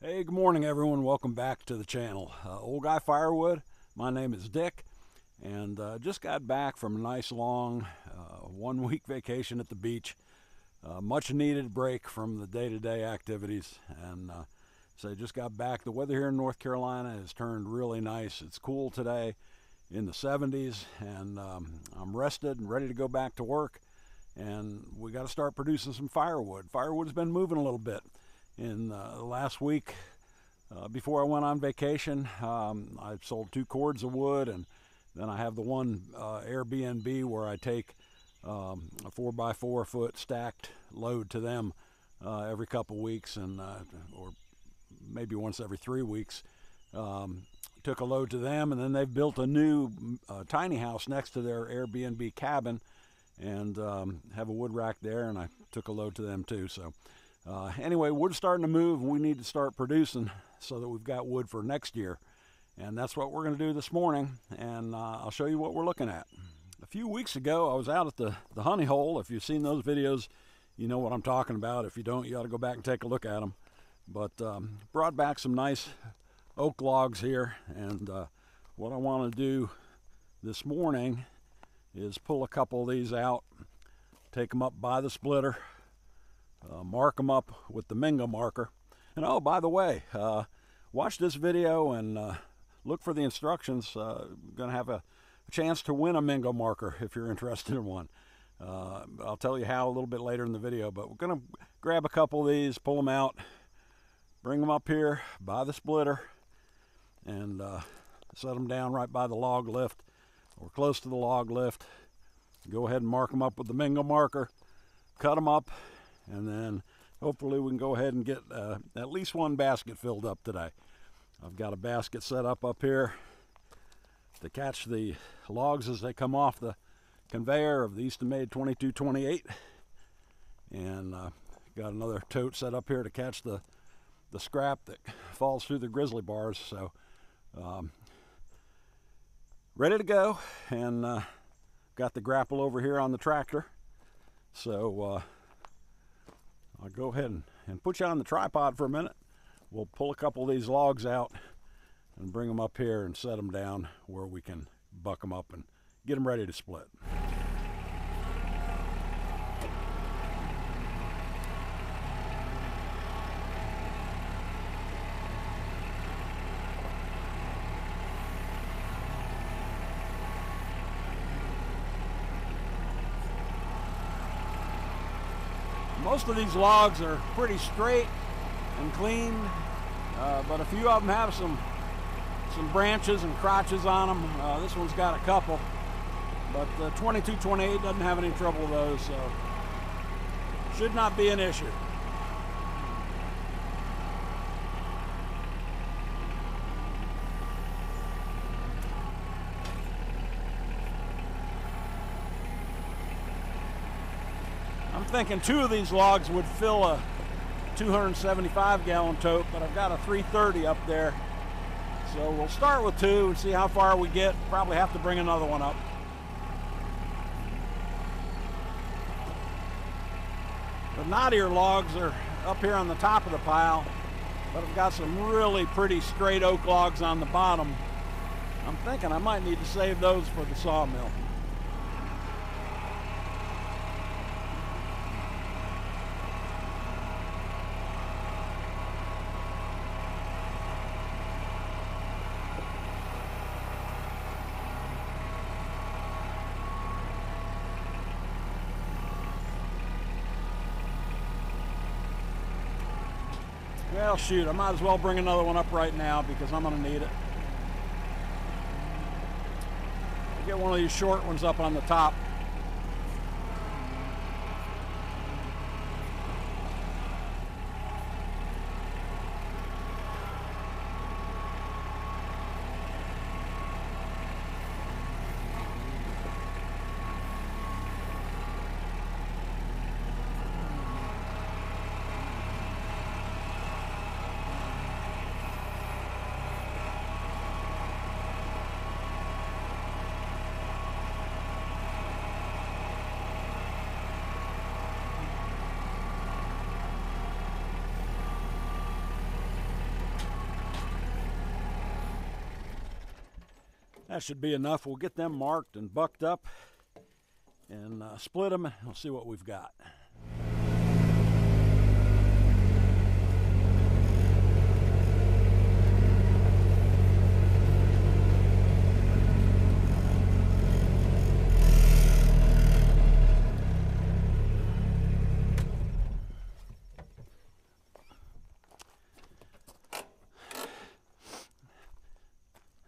Hey, good morning everyone. Welcome back to the channel. Old Guy Firewood. My name is Dick, and just got back from a nice long 1-week vacation at the beach. Much needed break from the day-to-day activities, and so I just got back. The weather here in North Carolina has turned really nice. It's cool today in the 70s, and I'm rested and ready to go back to work, and we got to start producing some firewood. Firewood's been moving a little bit. In the last week before I went on vacation, I sold 2 cords of wood, and then I have the one Airbnb where I take a 4x4 foot stacked load to them every couple weeks, and or maybe once every 3 weeks. Took a load to them, and then they've built a new tiny house next to their Airbnb cabin, and have a wood rack there, and I took a load to them too. So anyway, wood's starting to move, and we need to start producing so that we've got wood for next year. And that's what we're going to do this morning, and I'll show you what we're looking at. A few weeks ago, I was out at the honey hole. If you've seen those videos, you know what I'm talking about. If you don't, you ought to go back and take a look at them. But brought back some nice oak logs here, and what I want to do this morning is pull a couple of these out, take them up by the splitter, mark them up with the Mingo marker. And oh, by the way, watch this video and look for the instructions. Going to have a chance to win a Mingo marker if you're interested in one. I'll tell you how a little bit later in the video, but we're going to grab a couple of these, pull them out, bring them up here by the splitter, and set them down right by the log lift or close to the log lift. Go ahead and mark them up with the Mingo marker, cut them up, and then hopefully we can go ahead and get at least one basket filled up today. I've got a basket set up here to catch the logs as they come off the conveyor of the Eastonmade 2228, and got another tote set up here to catch the scrap that falls through the grizzly bars. So ready to go, and got the grapple over here on the tractor. So I'll go ahead and put you on the tripod for a minute. We'll pull a couple of these logs out and bring them up here and set them down where we can buck them up and get them ready to split. Most of these logs are pretty straight and clean, but a few of them have some branches and crotches on them. This one's got a couple, but the 2228 doesn't have any trouble with those, so should not be an issue. I'm thinking 2 of these logs would fill a 275-gallon tote, but I've got a 330 up there. So we'll start with 2 and see how far we get. Probably have to bring another one up. The knottier logs are up here on the top of the pile, but I've got some really pretty straight oak logs on the bottom. I'm thinking I might need to save those for the sawmill. Well, shoot, I might as well bring another one up right now because I'm going to need it. I'll get one of these short ones up on the top. That should be enough. We'll get them marked and bucked up and split them, and we'll see what we've got.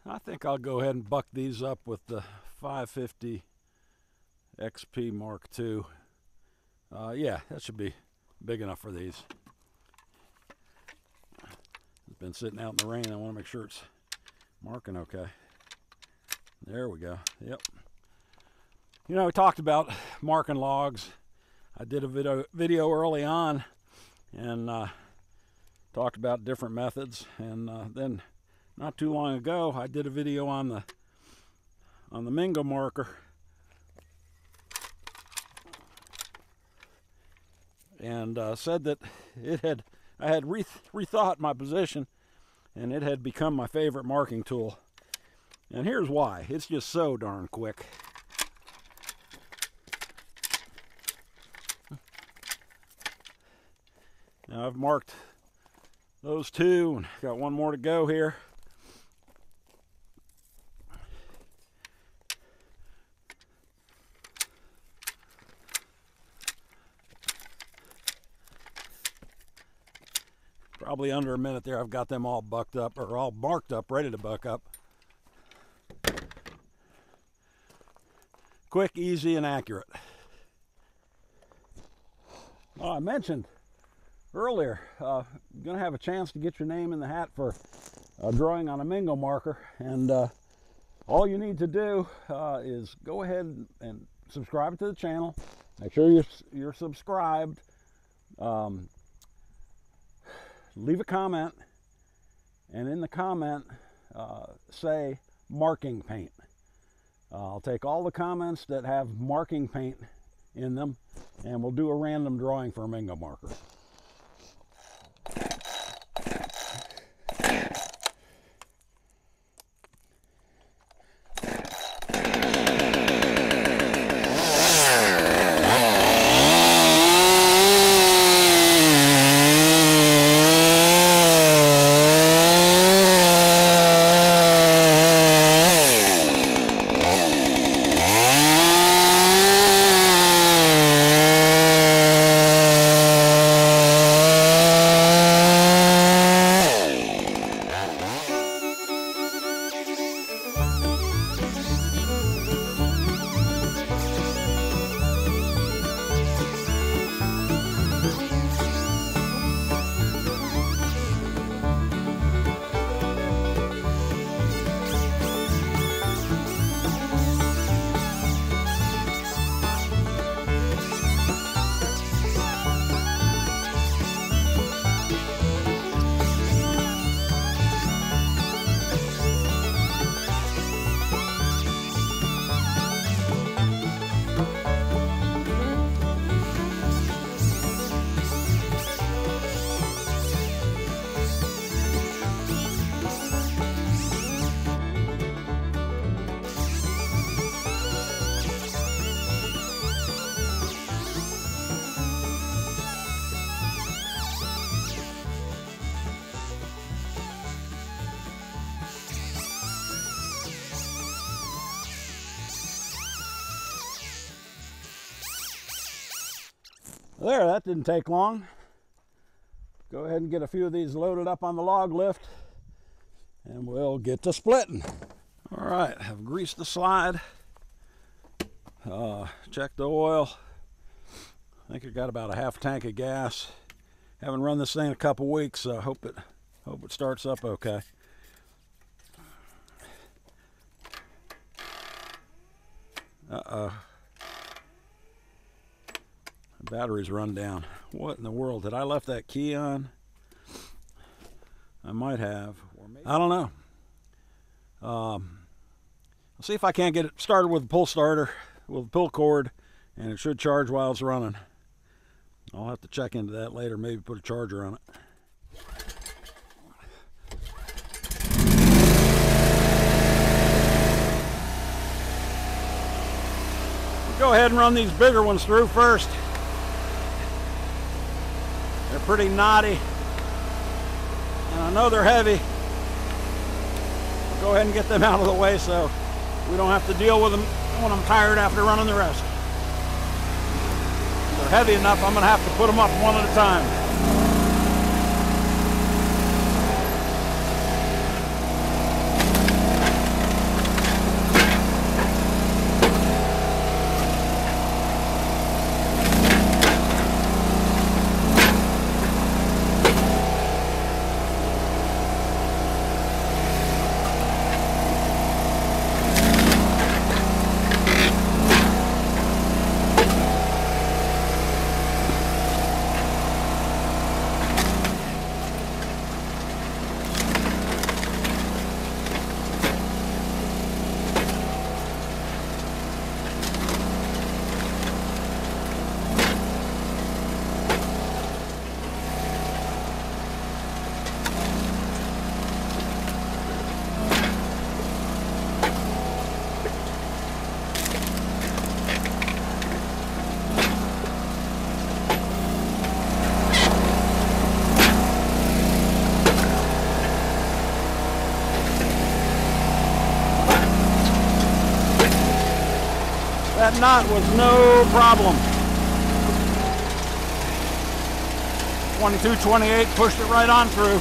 I think I'll go ahead and buck these up with the 550 XP Mark II. Yeah, that should be big enough for these. It's been sitting out in the rain. I want to make sure it's marking okay. There we go. Yep. You know, we talked about marking logs. I did a video early on and talked about different methods, and then not too long ago I did a video on the Mingo marker, and said that I had rethought my position, and it had become my favorite marking tool. And here's why. It's just so darn quick. Now I've marked those two and got one more to go here. Probably under a minute there. I've got them all bucked up, or all marked up, ready to buck up. Quick, easy, and accurate. Oh, I mentioned earlier, you're going to have a chance to get your name in the hat for a drawing on a Mingo marker, and all you need to do is go ahead and subscribe to the channel. Make sure you're subscribed. Leave a comment, and in the comment say marking paint. I'll take all the comments that have marking paint in them, and we'll do a random drawing for a Mingo marker. There, that didn't take long. Go ahead and get a few of these loaded up on the log lift, and we'll get to splitting. All right, I've greased the slide, checked the oil. I think I got about a half tank of gas. Haven't run this thing in a couple weeks, so I hope it starts up okay. Uh-oh. The battery's run down. What in the world? Did I left that key on? I might have. I don't know. I'll see if I can't get it started with a pull starter, with a pull cord, and it should charge while it's running. I'll have to check into that later, maybe put a charger on it. go ahead and run these bigger ones through first. They're pretty knotty, and I know they're heavy. I'll go ahead and get them out of the way so we don't have to deal with them when I'm tired after running the rest. They're heavy enough, I'm going to have to put them up one at a time. That knot was no problem. 22-28 pushed it right on through.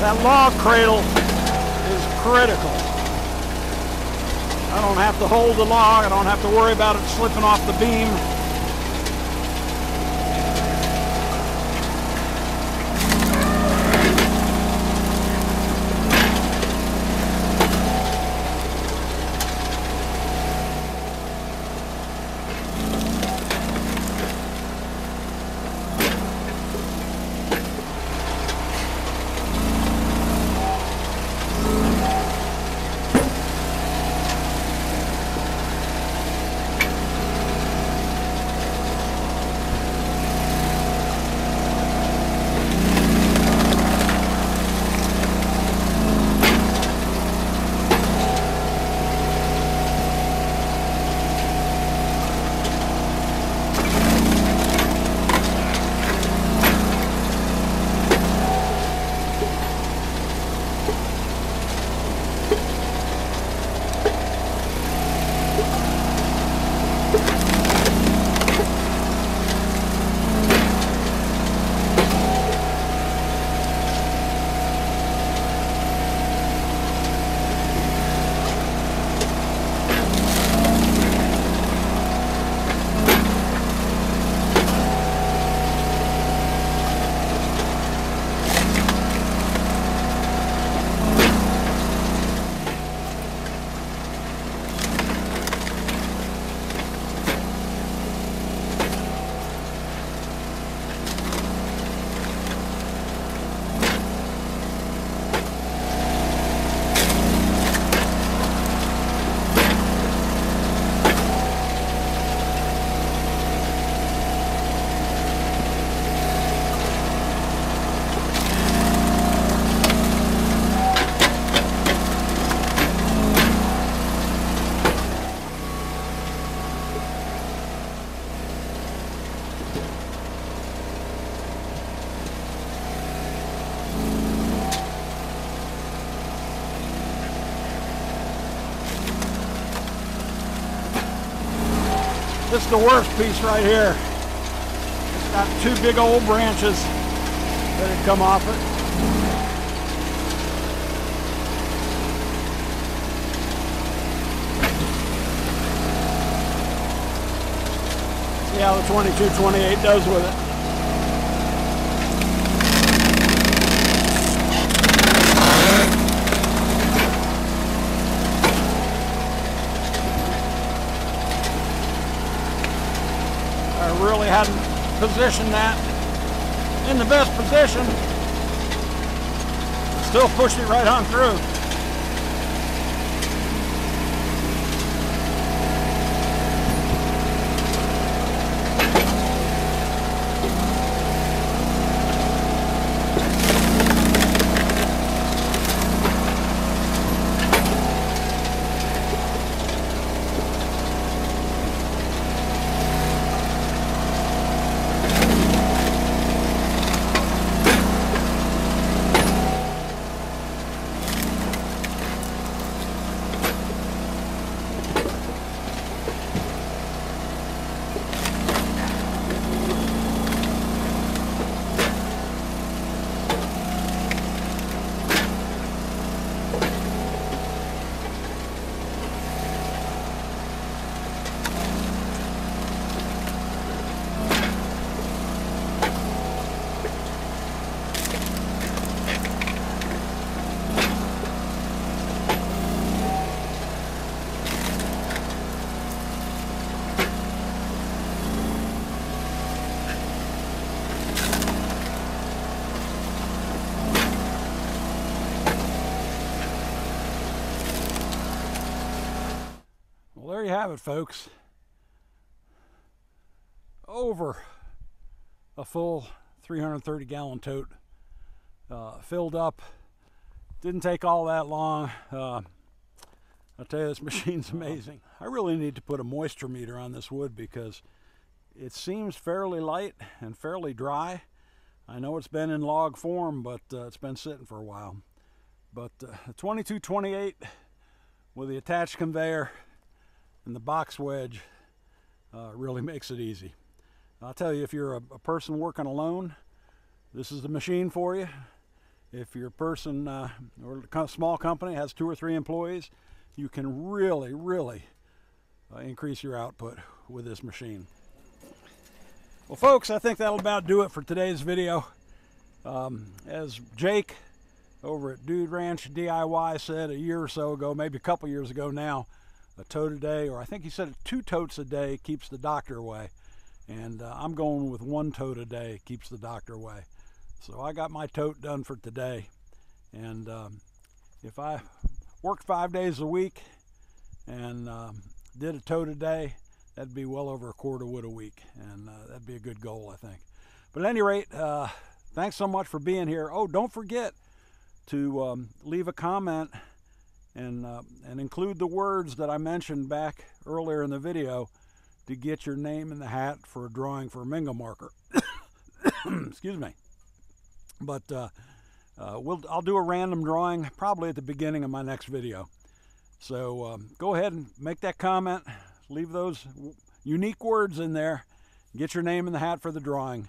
That log cradle is critical. I don't have to hold the log. I don't have to worry about it slipping off the beam. This is the worst piece right here. It's got two big old branches that had come off it. See how the 22-28 does with it. I really hadn't positioned that. in the best position. Still pushed it right on through. Well, there you have it, folks. Over a full 330-gallon tote filled up. Didn't take all that long. I'll tell you, this machine's amazing. I really need to put a moisture meter on this wood because it seems fairly light and fairly dry. I know it's been in log form, but it's been sitting for a while. But the 2228 with the attached conveyor and the box wedge really makes it easy. I'll tell you, if you're a person working alone, this is the machine for you. If you're a person or a small company has 2 or 3 employees, you can really increase your output with this machine. Well, folks, I think that'll about do it for today's video. As Jake over at Dude Ranch DIY said a year or so ago, maybe a couple years ago now, a tote a day, or I think he said 2 totes a day keeps the doctor away. And I'm going with 1 tote a day keeps the doctor away. So I got my tote done for today. And if I worked 5 days a week and did a tote a day, that'd be well over a quart of wood a week. And that'd be a good goal, I think. But at any rate, thanks so much for being here. Oh, don't forget to leave a comment and include the words that I mentioned back earlier in the video to get your name in the hat for a drawing for a Mingo Marker. Excuse me. But I'll do a random drawing probably at the beginning of my next video. So go ahead and make that comment. Leave those unique words in there. Get your name in the hat for the drawing.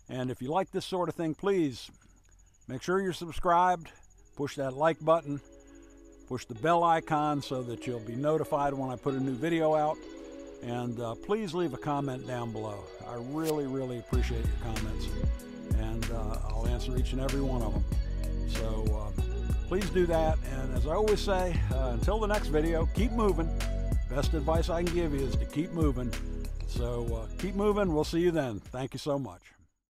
And if you like this sort of thing, please make sure you're subscribed. Push that like button. Push the bell icon so that you'll be notified when I put a new video out. And please leave a comment down below. I really appreciate your comments. And I'll answer each and every one of them. So please do that. And as I always say, until the next video, keep moving. Best advice I can give you is to keep moving. So keep moving. We'll see you then. Thank you so much.